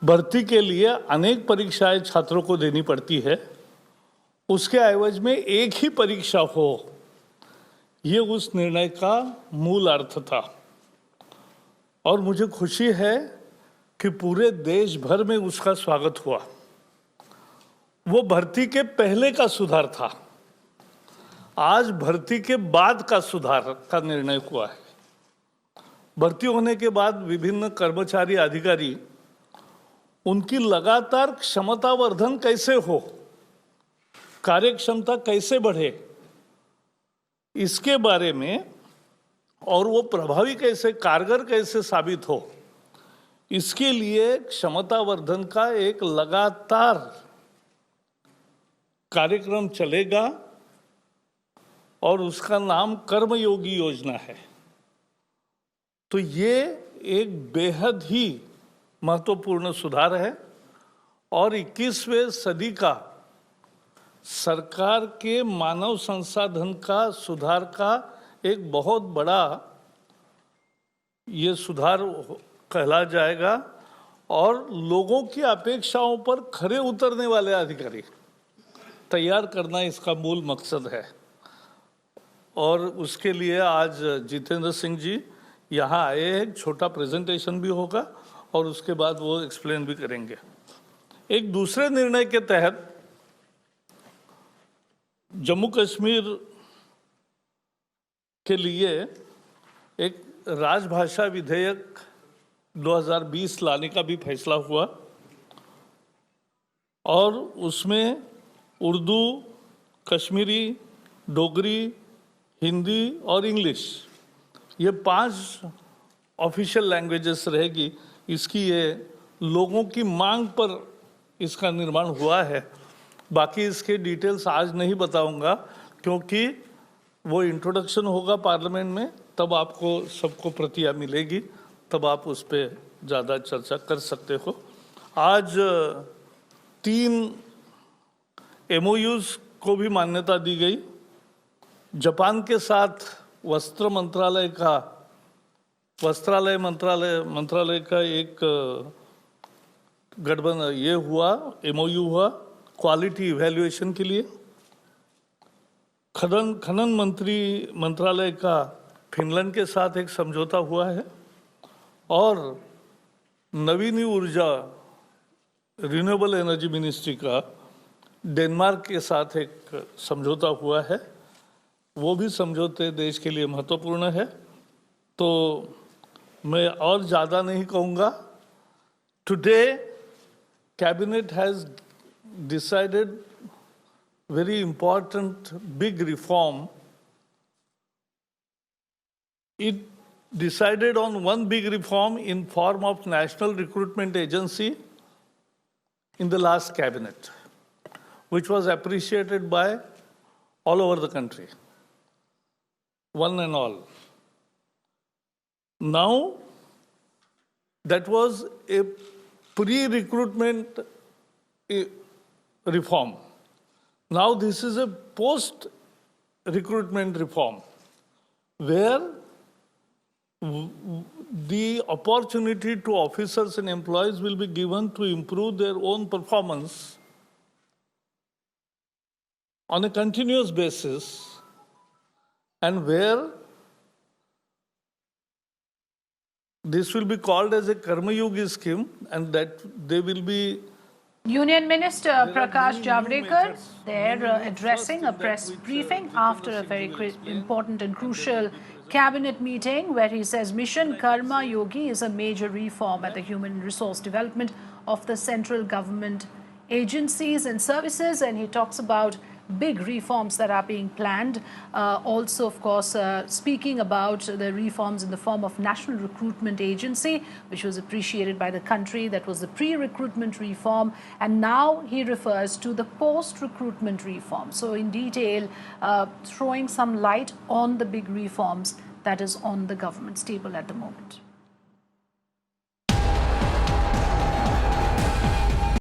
भर्ती के लिए अनेक परीक्षाएं छात्रों को देनी पड़ती है, उसके एवज में एक ही परीक्षा हो, ये उस निर्णय का मूल अर्थ था। और मुझे खुशी है कि पूरे देश भर में उसका स्वागत हुआ। वो भर्ती के पहले का सुधार था, आज भर्ती के बाद का सुधार का निर्णय हुआ है। भर्ती होने के बाद विभिन्न कर्मचारी अधिकारी उनकी लगातार क्षमतावर्धन कैसे हो, कार्यक्षमता कैसे बढ़े, इसके बारे में और वो प्रभावी कैसे, कारगर कैसे साबित हो, इसके लिए क्षमतावर्धन का एक लगातार कार्यक्रम चलेगा और उसका नाम कर्मयोगी योजना है। तो ये एक बेहद ही महत्वपूर्ण सुधार है और 21वें सदी का सरकार के मानव संसाधन का सुधार का एक बहुत बड़ा ये सुधार कहला जाएगा और लोगों की अपेक्षाओं पर खरे उतरने वाले अधिकारी तैयार करना इसका मूल मकसद है। और उसके लिए आज जितेंद्र सिंह जी यहाँ आए हैं, छोटा प्रेजेंटेशन भी होगा और उसके बाद वो एक्सप्लेन भी करेंगे। एक दूसरे निर्णय के तहत जम्मू कश्मीर के लिए एक राजभाषा विधेयक 2020 लाने का भी फैसला हुआ और उसमें उर्दू, कश्मीरी, डोगरी, हिंदी और इंग्लिश ये 5 ऑफिशियल लैंग्वेजेस रहेगी। इसकी ये लोगों की मांग पर इसका निर्माण हुआ है। बाकी इसके डिटेल्स आज नहीं बताऊंगा क्योंकि वो इंट्रोडक्शन होगा पार्लियामेंट में, तब आपको सबको प्रतियां मिलेगी, तब आप उस पर ज़्यादा चर्चा कर सकते हो। आज 3 MOUs को भी मान्यता दी गई। जापान के साथ वस्त्रालय मंत्रालय का एक गठबंधन ये हुआ, MOU हुआ क्वालिटी इवैल्यूएशन के लिए। खनन मंत्रालय का फिनलैंड के साथ एक समझौता हुआ है और नवीन ऊर्जा रिन्यूएबल एनर्जी मिनिस्ट्री का डेनमार्क के साथ एक समझौता हुआ है। वो भी समझौते देश के लिए महत्वपूर्ण है। तो मैं और ज़्यादा नहीं कहूँगा। Today cabinet has decided very important big reform. It decided on one big reform in form of National Recruitment Agency in the last cabinet, which was appreciated by all over the country, one and all. Now, that was a pre-recruitment reform. Now this is a post-recruitment reform where the opportunity to officers and employees will be given to improve their own performance on a continuous basis, and where this will be called as a Karma Yogi scheme, and that they will be Union Minister Prakash Javadekar there addressing a press briefing after a very important and crucial cabinet meeting where he says Mission Karma Yogi is a major reform at the human resource development of the central government agencies and services, and he talks about big reforms that are being planned. Also, of course, speaking about the reforms in the form of National Recruitment Agency, which was appreciated by the country. That was the pre-recruitment reform. And now he refers to the post-recruitment reform. So in detail, throwing some light on the big reforms that is on the government's table at the moment.